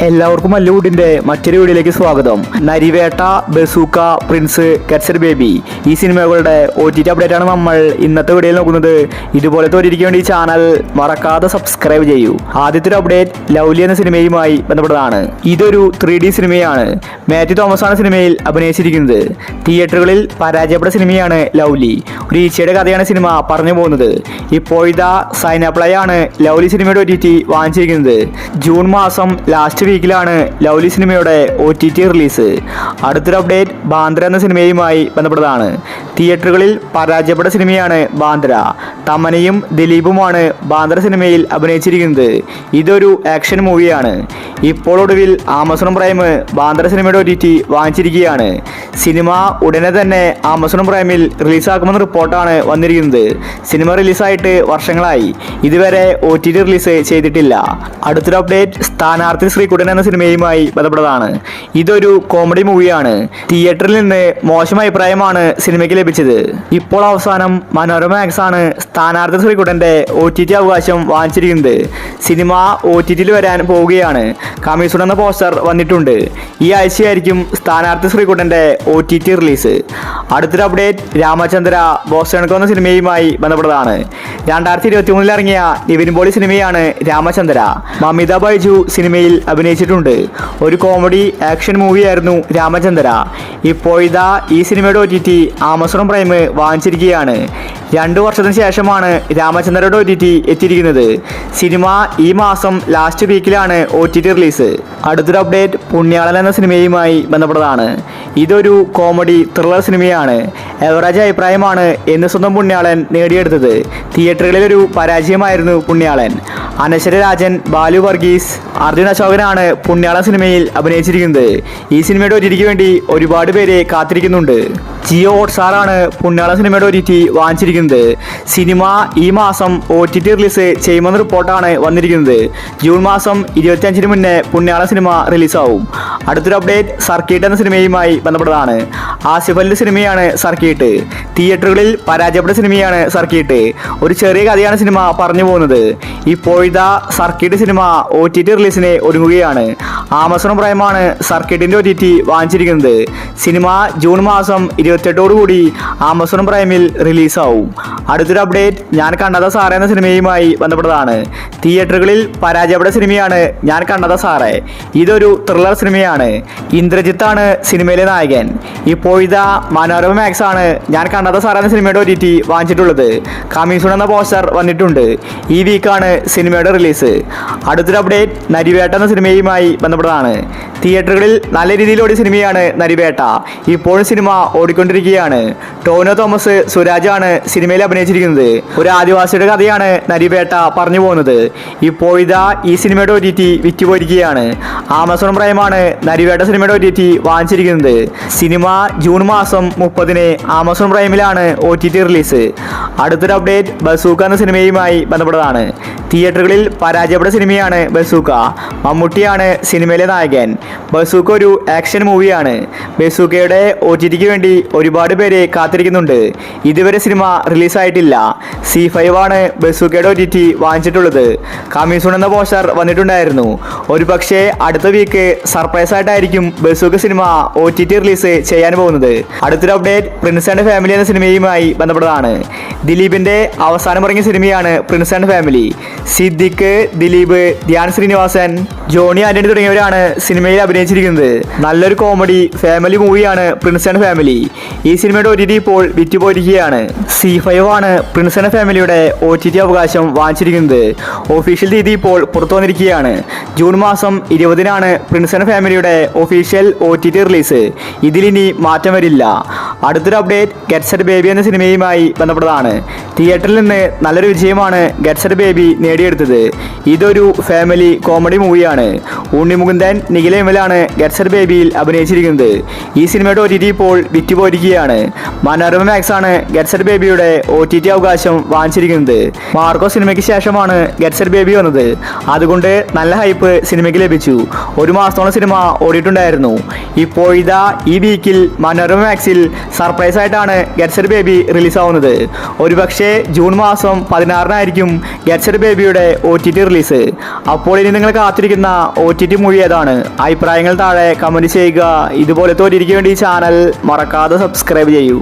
എല്ലാവർക്കും മല്ലുവുഡിന്റെ മറ്റൊരു വീഡിയോയിലേക്ക് സ്വാഗതം. Narivetta, bazooka, Prince, gets it baby ഈ സിനിമകളുടെ OTT അപ്ഡേറ്റ് ആണ് നമ്മൾ ഇന്നത്തെ വീഡിയോയിൽ നോക്കുന്നത്. ഇതുപോലത്തെ ഒരിക്കലും വേണ്ടി ഈ ചാനൽ മറക്കാതെ സബ്സ്ക്രൈബ് ചെയ്യൂ. ആദ്യത്തെ ഒരു അപ്ഡേറ്റ് ലവ്ലി എന്ന സിനിമയുമായി ബന്ധപ്പെട്ടതാണ്. ഇതൊരു 3D സിനിമയാണ്. മാത്യു തോമസ് ആണ് സിനിമയിൽ അഭിനയിച്ചിരിക്കുന്നത്. തിയേറ്ററുകളിൽ പരാജയപ്പെട്ട സിനിമയാണ് ലവ്ലി. ഒരു ഈച്ചയുടെ കഥയാണ് സിനിമ പറഞ്ഞു പോകുന്നത്. ഇപ്പോഴത്തെ സൈനപ്ലൈ ആണ് ലവ്ലി സിനിമയുടെ OTT വാങ്ങിച്ചിരിക്കുന്നത്. ജൂൺ മാസം ലാസ്റ്റ് വീക്കിലാണ് ലവ്ലി സിനിമയുടെ OTT റിലീസ്. അടുത്തൊരു അപ്ഡേറ്റ് ബാന്ദ്ര എന്ന സിനിമയുമായി ബന്ധപ്പെട്ടതാണ്. തിയേറ്ററുകളിൽ പരാജയപ്പെട്ട സിനിമയാണ് ബാന്ദ്ര. തമനയും ദിലീപുമാണ് ബാന്ദ്ര സിനിമയിൽ അഭിനയിച്ചിരിക്കുന്നത്. ഇതൊരു ആക്ഷൻ മൂവിയാണ്. ഇപ്പോൾ ഒടുവിൽ ആമസോൺ പ്രൈം ബാന്ദ്ര സിനിമയുടെ OTT വാങ്ങിച്ചിരിക്കുകയാണ്. സിനിമ ഉടനെ തന്നെ ആമസോൺ പ്രൈമിൽ റിലീസാക്കുമെന്ന റിപ്പോർട്ടാണ് വന്നിരിക്കുന്നത്. സിനിമ റിലീസായിട്ട് വർഷങ്ങളായി, ഇതുവരെ OTT റിലീസ് ചെയ്തിട്ടില്ല. അടുത്തൊരു അപ്ഡേറ്റ് സ്ഥാനാർത്ഥി ശ്രീകുട്ടൻ എന്ന സിനിമയുമായി ബന്ധപ്പെട്ടതാണ്. ഇതൊരു കോമഡി മൂവിയാണ്. തിയേറ്ററിൽ നിന്ന് മോശം അഭിപ്രായമാണ് സിനിമയ്ക്ക് ലഭിച്ചത്. ഇപ്പോൾ അവസാനം മനോരമ മാക്സ് ആണ് സ്ഥാനാർത്ഥി ശ്രീകുട്ടന്റെ OTT അവകാശം വാങ്ങിച്ചിരിക്കുന്നത്. സിനിമ OTTയിൽ വരാൻ പോവുകയാണ്. കമ്മീഷൻ എന്ന പോസ്റ്റർ വന്നിട്ടുണ്ട്. ഈ ആഴ്ചയായിരിക്കും സ്ഥാനാർത്ഥി ശ്രീകുട്ടന്റെ OTT റിലീസ്. അടുത്തൊരു അപ്ഡേറ്റ് രാമചന്ദ്ര ബോസ്റ്റൺകോ എന്ന സിനിമയുമായി ബന്ധപ്പെട്ടതാണ്. 2023 ഇറങ്ങിയ നിവിൻ പോളി സിനിമയാണ് രാമചന്ദ്ര. മമിത ബൈജു സിനിമയിൽ അഭിനയിച്ചിട്ടുണ്ട്. ഒരു കോമഡി ആക്ഷൻ മൂവിയായിരുന്നു രാമചന്ദ്ര. ഇപ്പോഴത്തെ ഈ സിനിമയുടെ OTT ആമസോൺ പ്രൈം വാങ്ങിച്ചിരിക്കുകയാണ്. 2 വർഷത്തിന് ശേഷമാണ് രാമചന്ദ്രയുടെ OTT എത്തിയിരിക്കുന്നത്. സിനിമ ഈ മാസം ലാസ്റ്റ് വീക്കിലാണ് OTT റിലീസ്. അടുത്തൊരു അപ്ഡേറ്റ് പുണ്യാളൻ എന്ന സിനിമയുമായി ബന്ധപ്പെട്ടതാണ്. ഇതൊരു കോമഡി ത്രില്ലർ സിനിമയാണ്. എവറേജ് അഭിപ്രായമാണ് എന്ന് സ്വന്തം പുണ്യാളൻ നേടിയെടുത്തത്. തിയേറ്ററുകളിലൊരു പരാജയമായിരുന്നു പുണ്യാളൻ. അനശ്വര രാജൻ, ബാലു വർഗീസ്, അർജുൻ അശോകനാണ് പുണ്യാളൻ സിനിമയിൽ അഭിനയിച്ചിരിക്കുന്നത്. ഈ സിനിമയുടെ OTTക്ക് വേണ്ടി ഒരുപാട് പേര് കാത്തിരിക്കുന്നുണ്ട്. ജിയോ ഹോട്ട്സ്റ്റാറാണ് പുണ്യാളൻ സിനിമയുടെ OTT വാങ്ങിച്ചിരിക്കുന്നത്. സിനിമ ഈ മാസം OTT റിലീസ് ചെയ്യുമെന്ന റിപ്പോർട്ടാണ് വന്നിരിക്കുന്നത്. ജൂൺ മാസം 25-ന് മുന്നേ പുണ്യാളൻ സിനിമ റിലീസാവും. അടുത്തൊരു അപ്ഡേറ്റ് സർക്കീട്ട് എന്ന സിനിമയുമായി ബന്ധപ്പെട്ടതാണ്. ആസിഫ് അലിയുടെ സിനിമയാണ് സർക്കീട്ട്. തിയേറ്ററുകളിൽ പരാജയപ്പെട്ട സിനിമയാണ് സർക്കീട്ട്. ഒരു ചെറിയ കഥയാണ് സിനിമ പറഞ്ഞു പോകുന്നത്. ഇപ്പോഴത്തെ സർക്കീട്ട് സിനിമ OTT റിലീസിന് ഒരുങ്ങുകയാണ്. ആമസോൺ പ്രൈമാണ് സർക്കീട്ടിന്റെ OTT വാങ്ങിച്ചിരിക്കുന്നത്. സിനിമ ജൂൺ മാസം 28-ഓടുകൂടി ആമസോൺ പ്രൈമിൽ റിലീസാവും. അടുത്തൊരു അപ്ഡേറ്റ് ഞാൻ കണ്ടത സാറേ എന്ന സിനിമയുമായി ബന്ധപ്പെട്ടതാണ്. തിയേറ്ററുകളിൽ പരാജയപ്പെട്ട സിനിമയാണ് ഞാൻ കണ്ടത സാറേ. ഇതൊരു ത്രില്ലർ സിനിമയാണ്. ഇന്ദ്രജിത്താണ് സിനിമയിലെ നായകൻ. ഇപ്പോഴത്തെ മനോരമ മാക്സ് ആണ് ഞാൻ കണ്ടത സാറേ എന്ന സിനിമയുടെ OTT വാങ്ങിച്ചിട്ടുള്ളത്. കമ്മീഷൻ എന്ന പോസ്റ്റർ വന്നിട്ടുണ്ട്. ഈ വീക്കാണ് സിനിമയുടെ റിലീസ്. അടുത്തൊരു അപ്ഡേറ്റ് നരിവേട്ട എന്ന സിനിമയുമായി ബന്ധപ്പെട്ടതാണ്. തിയേറ്ററുകളിൽ നല്ല രീതിയിൽ ഓടിയ സിനിമയാണ് നരിവേട്ട. ഇപ്പോഴും സിനിമ ഓടിക്കൊണ്ടിരിക്കുകയാണ്. ടോനോ തോമസ്, സുരാജാണ് സിനിമയിൽ അഭിനയിച്ചിരിക്കുന്നത്. ഒരു ആദിവാസിയുടെ കഥയാണ് നരിവേട്ട പറഞ്ഞു പോകുന്നത്. ഇപ്പോഴത്തെ ഈ സിനിമയുടെ OTT വിറ്റുപോയിരിക്കുകയാണ്. ആമസോൺ പ്രൈമാണ് നരിവേട്ട സിനിമയുടെ OTT വാങ്ങിച്ചിരിക്കുന്നത്. സിനിമ ജൂൺ മാസം 30-ന് ആമസോൺ പ്രൈമിലാണ് OTT റിലീസ്. അടുത്തൊരു അപ്ഡേറ്റ് ബസൂക്ക എന്ന സിനിമയുമായി ബന്ധപ്പെട്ടതാണ്. തിയേറ്ററുകളിൽ പരാജയപ്പെട്ട സിനിമയാണ് ബസൂക്ക. മമ്മൂട്ടിയാണ് സിനിമയിലെ നായകൻ. ബസൂക്ക ഒരു ആക്ഷൻ മൂവിയാണ്. ബസൂക്കയുടെ OTTക്ക് വേണ്ടി ഒരുപാട് പേര് കാത്തിരിക്കുന്നുണ്ട്. ഇതുവരെ സിനിമ റിലീസായിട്ടില്ല. C5 ആണ് ബസൂക്കയുടെ OTT വാങ്ങിച്ചിട്ടുള്ളത്. കമ്മീഷൻ എന്ന പോസ്റ്റർ വന്നിട്ടുണ്ടായിരുന്നു. ഒരു പക്ഷേ അടുത്ത വീക്ക് സർപ്രൈസ് ആയിട്ടായിരിക്കും ബസൂക്ക സിനിമ OTT റിലീസ് ചെയ്യാൻ പോകുന്നത്. അടുത്തൊരു അപ്ഡേറ്റ് പ്രിൻസ് ആൻഡ് ഫാമിലി എന്ന സിനിമയുമായി ബന്ധപ്പെട്ടതാണ്. ദിലീപിന്റെ അവസാനം ഇറങ്ങിയ സിനിമയാണ് Prince and Family. Siddique, Dileep, Dhyan Sreenivasan, Johny Antony തുടങ്ങിയവരാണ് സിനിമയിൽ അഭിനയിച്ചിരിക്കുന്നത്. നല്ലൊരു കോമഡി ഫാമിലി മൂവിയാണ് പ്രിൻസ് ആൻഡ് ഫാമിലി. ഈ സിനിമയുടെ OTT ഇപ്പോൾ വിറ്റുപോയിരിക്കുകയാണ്. C5 ആണ് പ്രിൻസ് ആൻഡ് ഫാമിലിയുടെ OTT അവകാശം വാങ്ങിച്ചിരിക്കുന്നത്. ഒഫീഷ്യൽ തീയതി ഇപ്പോൾ പുറത്തു വന്നിരിക്കുകയാണ്. ജൂൺ മാസം 20-നാണ് പ്രിൻസ് ആൻഡ് ഫാമിലിയുടെ ഒഫീഷ്യൽ OTT റിലീസ്. ഇതിലിനി മാറ്റം വരില്ല. അടുത്തൊരു അപ്ഡേറ്റ് ഗെറ്റ്സ് ഇറ്റ് ബേബി എന്ന സിനിമയുമായി ബന്ധപ്പെട്ടതാണ്. തിയേറ്ററിൽ നിന്ന് നല്ലൊരു വിജയമാണ് ഗെറ്റ്സ് ഇറ്റ് ബേബി നേടിയെടുത്തത്. ഇതൊരു ഫാമിലി കോമഡി മൂവിയാണ്. ഉണ്ണിമുകുന്ദൻ, നിഖില വിമലാണ് ഗെറ്റ്സ് ഇറ്റ് ബേബിയിൽ അഭിനയിച്ചിരിക്കുന്നത്. ഈ സിനിമയുടെ OTT ഇപ്പോൾ വിറ്റുപോയിരിക്കുകയാണ്. മനോരമ മാക്സ് ആണ് ഗെറ്റ്സ് ഇറ്റ് ബേബിയുടെ OTT അവകാശം വാങ്ങിച്ചിരിക്കുന്നത്. മാർക്കോ സിനിമയ്ക്ക് ശേഷമാണ് ഗെറ്റ്സ് ഇറ്റ് ബേബി വന്നത്. അതുകൊണ്ട് നല്ല ഹൈപ്പ് സിനിമയ്ക്ക് ലഭിച്ചു. 1 മാസത്തോളം സിനിമ ഓടിയിട്ടുണ്ടായിരുന്നു. ഇപ്പോഴിതാ ഈ വീക്കിൽ മനോരമ മാക്സിൽ സർപ്രൈസ് ആയിട്ടാണ് ഗെറ്റ് ബേബി റിലീസാവുന്നത്. ഒരുപക്ഷെ ജൂൺ മാസം 16-നായിരിക്കും ഗെറ്റ് ബേബിയുടെ OTT റിലീസ്. അപ്പോൾ ഇനി നിങ്ങൾ കാത്തിരിക്കുന്ന OTT മൂവി ഏതാണ്? അഭിപ്രായങ്ങൾ താഴെ കമൻറ്റ് ചെയ്യുക. ഇതുപോലത്തെ OTTക്ക് വേണ്ടി ഈ ചാനൽ മറക്കാതെ സബ്സ്ക്രൈബ് ചെയ്യൂ.